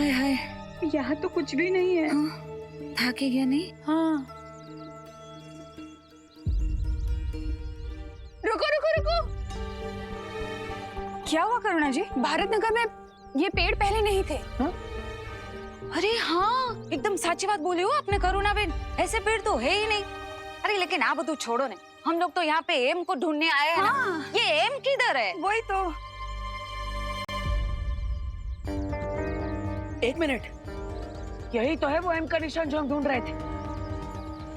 हाय हाय, यहाँ तो कुछ भी नहीं है। हाँ, था कि क्या नहीं? हाँ। रुको रुको रुको, क्या हुआ करुणा जी? भारत नगर में ये पेड़ पहले नहीं थे। हाँ? अरे हाँ, एकदम सच्ची बात बोली हो आपने करुणा बेन, ऐसे पेड़ तो है ही नहीं। अरे लेकिन आप तो छोड़ो ने, हम लोग तो यहाँ पे एम को ढूंढने आए हैं ना। ये एम किधर है? वही तो। एक मिनट, यही तो है वो एम का निशान जो हम ढूंढ रहे थे।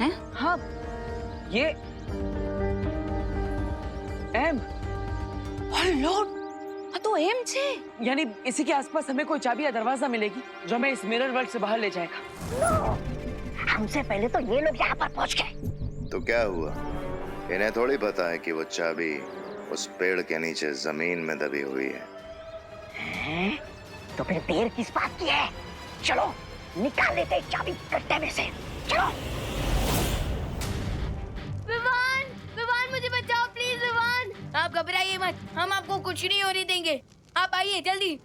हैं? हाँ, ये एम। लॉर्ड, तो एम छे। यानी इसी के आसपास हमें कोई चाबी या दरवाजा मिलेगी जो हमें इस मिरर वर्ल्ड से बाहर ले जाएगा। हमसे पहले तो ये लोग यहाँ पर पहुँच गए। तो क्या हुआ? इन्हें थोड़ी पता है कि वो चाबी उस पेड़ के नीचे जमीन में दबी हुई है। तो फिर देर किस बात की है? चलो निकाल लेते हैं चाबी गड्ढे में से। चलो। विवान, विवान मुझे बचाओ प्लीज विवान। आप घबराइए मत, हम आपको कुछ नहीं होने देंगे। आप आइए जल्दी।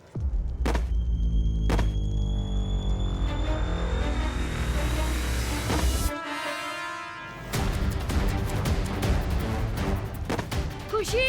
खुशी,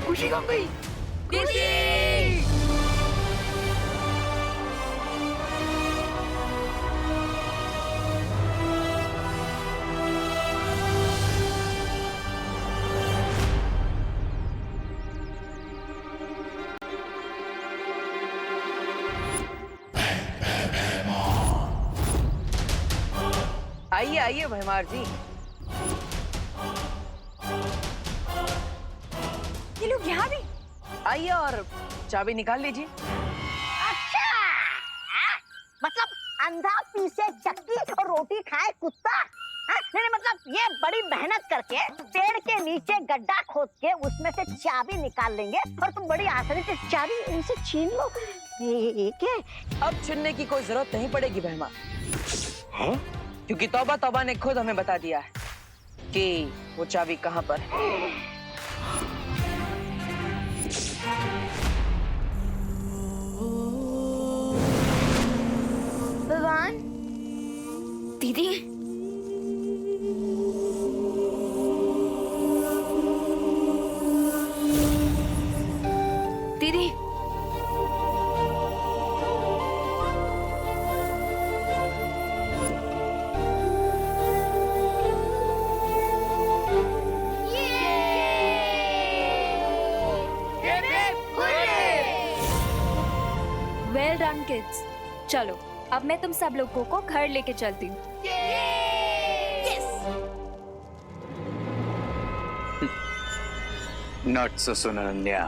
खुशी कहाँ गई? खुशी! आइए आइए भैमार जी। ये लोग यहाँ भी? आइए और चाबी निकाल लीजिए। अच्छा, मतलब अंधा पीसे चक्की और रोटी खाए कुत्ता। नहीं मतलब ये बड़ी मेहनत करके पेड़ के नीचे गड्ढा खोद के उसमें से चाबी निकाल लेंगे और तुम बड़ी आसानी से चाबी इनसे छीन लो। क्या? अब छीनने की कोई जरूरत नहीं पड़ेगी भैमा, क्योंकि तौबा तौबा ने खुद हमें बता दिया है कि वो चाबी कहाँ पर है। विवान, दीदी, दीदी, वेल डन किड्स। चलो अब मैं तुम सब लोगों को घर लेके चलती हूँ। Not so soon, Ananya.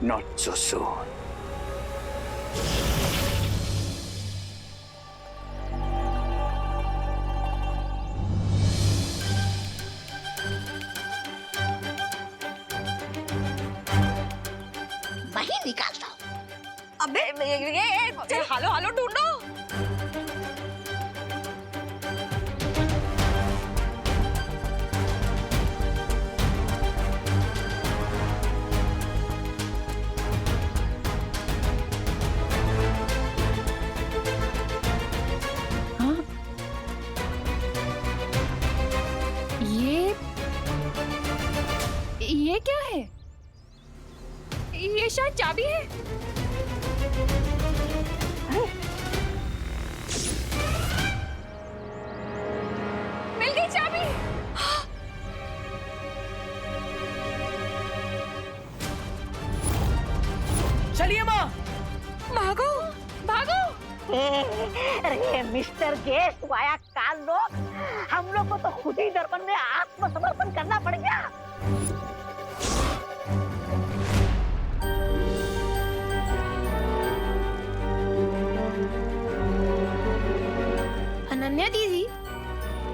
Not so soon. वही निकाल दो। अबे ये हालो हालो ढूंढो। ये क्या है? ये शायद चाबी है। मिल गई चाबी। चलिए माँ, भागो भागो। अरे मिस्टर गेस्ट वाया काल लोग, हम लोग को तो खुद ही दर्पण में आत्मसमर्पण करना पड़ेगा। अनन्या दीदी,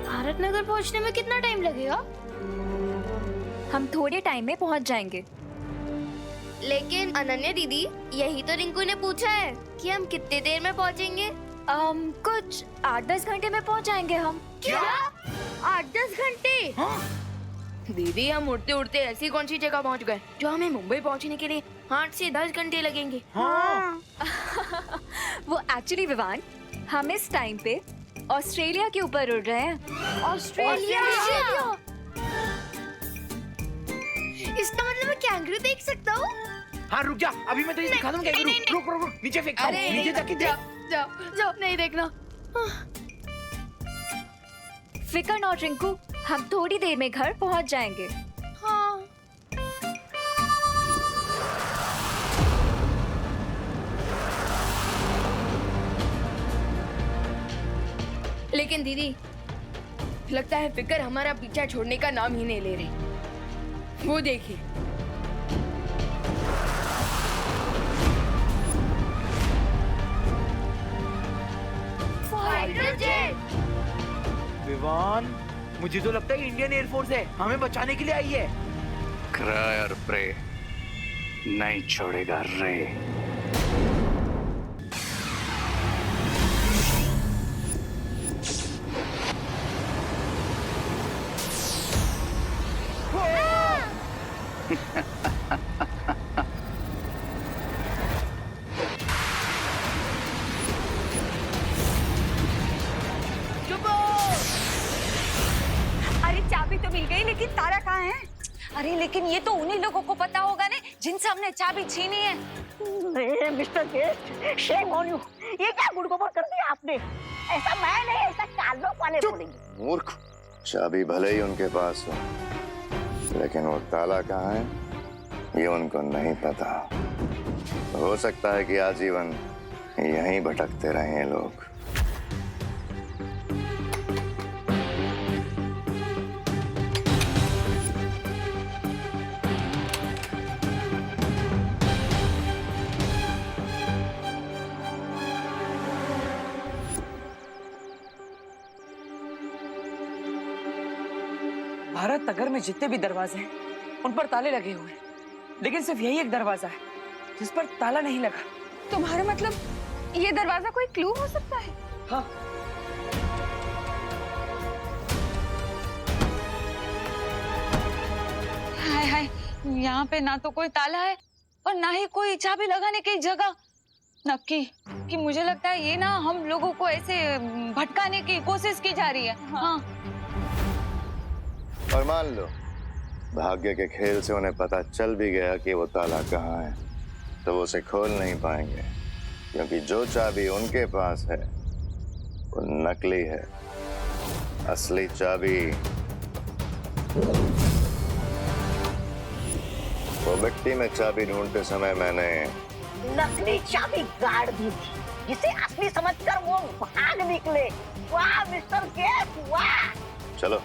भारत नगर पहुंचने में कितना टाइम लगेगा? हम थोड़े टाइम में पहुंच जाएंगे। लेकिन अनन्या दीदी, यही तो रिंकू ने पूछा है कि हम कितने देर में पहुंचेंगे। कुछ 8-10 घंटे में पहुंच जाएंगे हम। क्या 8-10 घंटे? दीदी, हम उड़ते उड़ते ऐसी कौन सी जगह पहुंच गए जो हमें मुंबई पहुंचने के लिए 8 से 10 घंटे लगेंगे। वो एक्चुअली विवान, हम इस टाइम पे ऑस्ट्रेलिया के ऊपर उड़ रहे हैं। ऑस्ट्रेलिया? इसका मतलब मैं कैंगरू देख सकता हूँ? हाँ रुक जा, अभी मैं तुझे दिखा दूँ कैंगरू। रुक रुक रुक, नीचे फेंकता हूँ, नीचे जाके देख। जाओ, नहीं देखना। फिकर नॉट रिंकू, हम थोड़ी देर में घर पहुंच जाएंगे। हाँ। लेकिन दीदी, लगता है फिकर हमारा पीछा छोड़ने का नाम ही नहीं ले रही। वो देखिए। Fighter jet. विवान, मुझे तो लगता है इंडियन एयरफोर्स है, हमें बचाने के लिए आई है। क्राई और प्रे नहीं छोड़ेगा रे। अरे चाबी तो मिल गई, लेकिन ताला कहाँ है? अरे लेकिन ये तो उन्हीं लोगों को पता होगा ना जिनसे हमने चाबी छीनी है। Mister guest, shame on you. ये क्या गुड़गोबर कर दिया आपने? ऐसा मैं नहीं, ऐसा कालों वाले बोलेंगे। मूर्ख, चाबी भले ही उनके पास हो, लेकिन वो ताला कहाँ है ये उनको नहीं पता। हो सकता है कि आजीवन यहीं भटकते रहे लोग। भारत नगर में जितने भी दरवाजे हैं उन पर ताले लगे हुए हैं, लेकिन सिर्फ यही एक दरवाजा है जिस पर ताला नहीं लगा। तुम्हारा मतलब ये दरवाजा कोई क्लू हो सकता है? हाँ। हाय हाय, यहाँ पे ना तो कोई ताला है और ना ही कोई चाबी लगाने की जगह। नक्की कि मुझे लगता है ये ना हम लोगों को ऐसे भटकाने की कोशिश की जा रही है। हाँ। और मान लो भाग्य के खेल से उन्हें पता चल भी गया कि वो ताला कहाँ है, तो वो उसे खोल नहीं पाएंगे, क्योंकि जो चाबी उनके पास है वो नकली है। असली चाबी वो मिट्टी में चाबी ढूंढते समय मैंने नकली चाबी गाड़ दी थी, जिसे असली समझकर वो भाग निकले। वाह मिस्टर गेस्ट, वाह। चलो।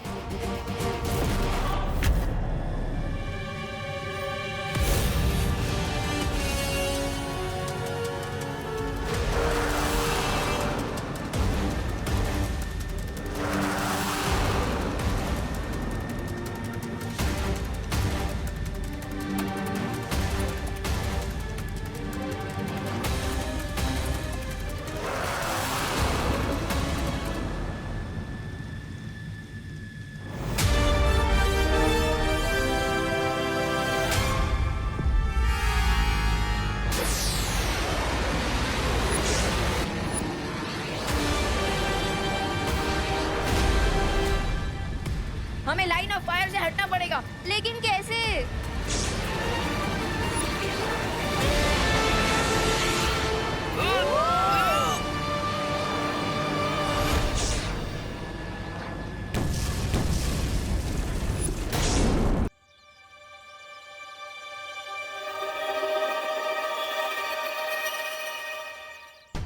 हमें लाइन ऑफ फायर से हटना पड़ेगा, लेकिन कैसे?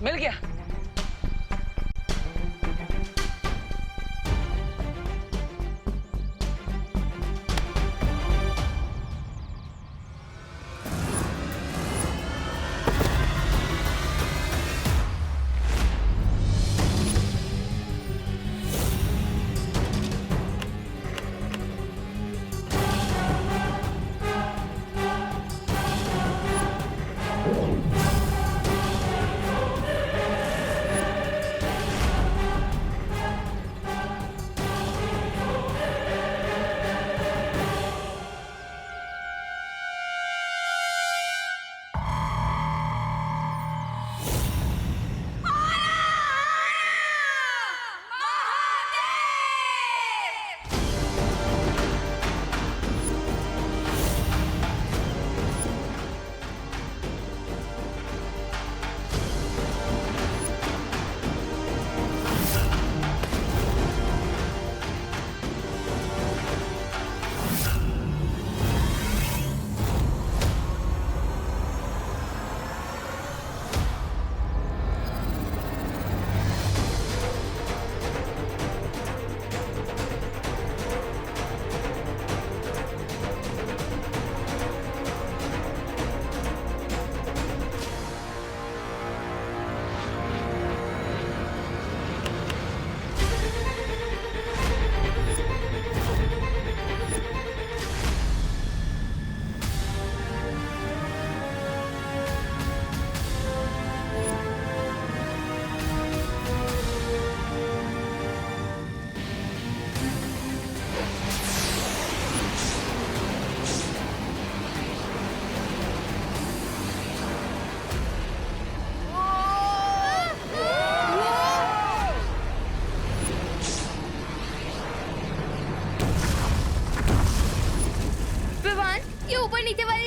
मिल गया।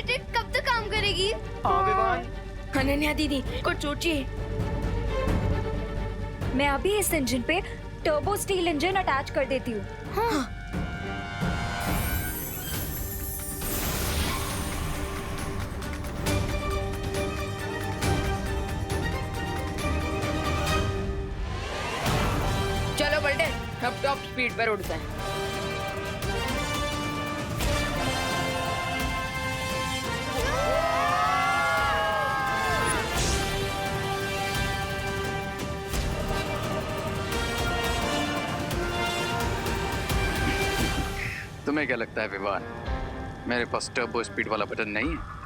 रॉकेट कब तक काम करेगी? हाँ विवान। अनन्या दीदी कुछ सोचिए। मैं अभी इस इंजन पे टर्बो स्टील इंजन अटैच कर देती हूँ। हाँ। चलो बल्टे, अब टॉप स्पीड पर उड़ते हैं। तुम्हें क्या लगता है विवान, मेरे पास टर्बो स्पीड वाला बटन नहीं है?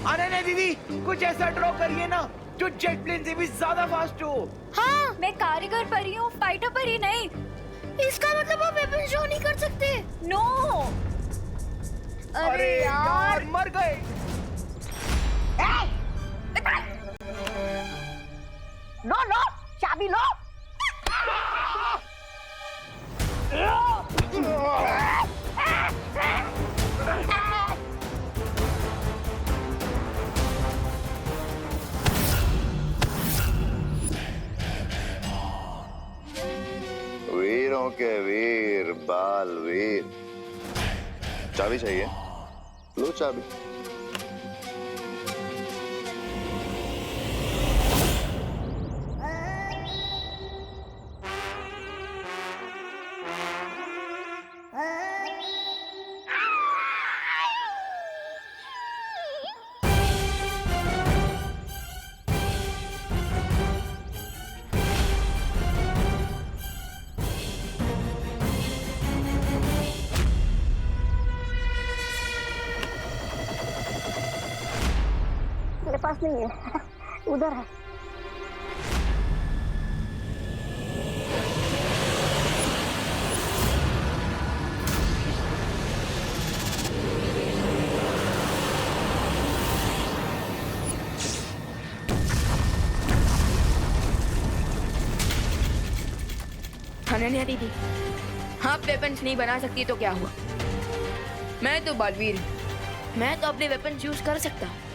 अनन्या दीदी कुछ ऐसा ड्रॉ करिए ना जो जेट प्लेन से भी ज्यादा फास्ट हो। हाँ, मैं कारीगर परी हूँ, फाइटर परी नहीं। इसका मतलब आप वेपन शो नहीं कर सकते। नो। अरे यार मर गए। लो लो चाबी लो। वीरों के वीर बालवीर। चाबी चाहिए? लो चाबी। मेरे पास नहीं है, उधर है। अनन्या दीदी, आप वेपन्स नहीं बना सकती तो क्या हुआ? मैं तो बलवीर हूँ, मैं तो अपने वेपन्स यूज कर सकता हूँ।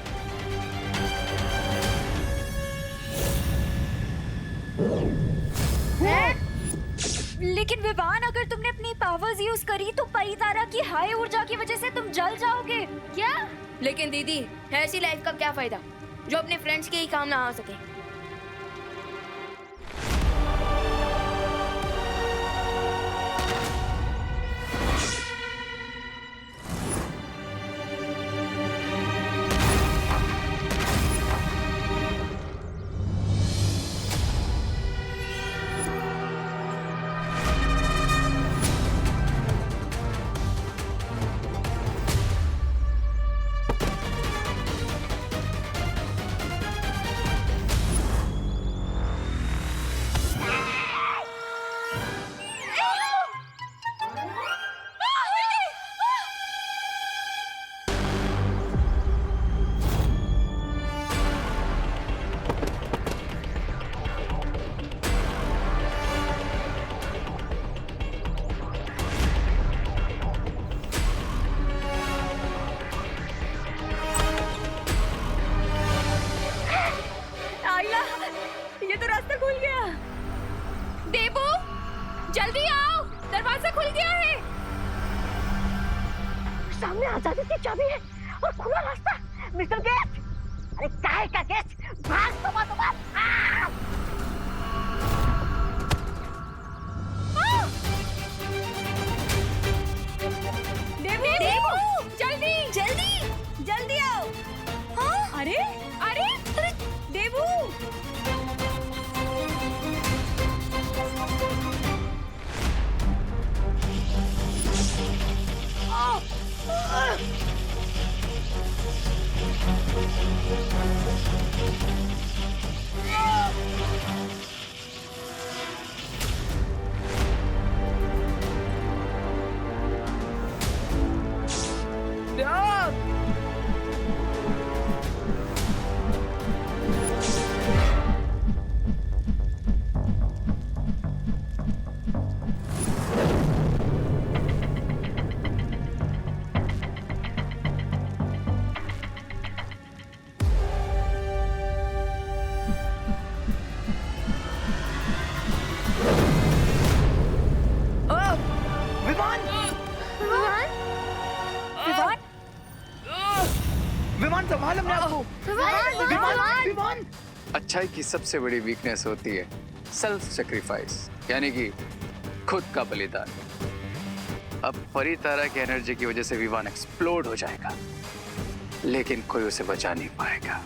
लेकिन विवान, अगर तुमने अपनी पावर्स यूज करी तो परितारा की हाई ऊर्जा की वजह से तुम जल जाओगे। क्या? लेकिन दीदी, ऐसी लाइफ का क्या फायदा जो अपने फ्रेंड्स के ही काम ना आ सके? आजादी की चाबी है और खुला रास्ता। मिस्टर गेस्ट, अरे काहे का गेस्ट, भाग तोबा तोबा। देवू, जल्दी जल्दी जल्दी आओ। हाँ? अरे अरे देवू, विमान विवान, विमान संभाल अपने आप को। विमान विमान अच्छाई की सबसे बड़ी वीकनेस होती है सेल्फ सेक्रीफाइस, यानी कि खुद का बलिदान। अब परितारा की एनर्जी की वजह से विमान एक्सप्लोड हो जाएगा, लेकिन कोई उसे बचा नहीं पाएगा।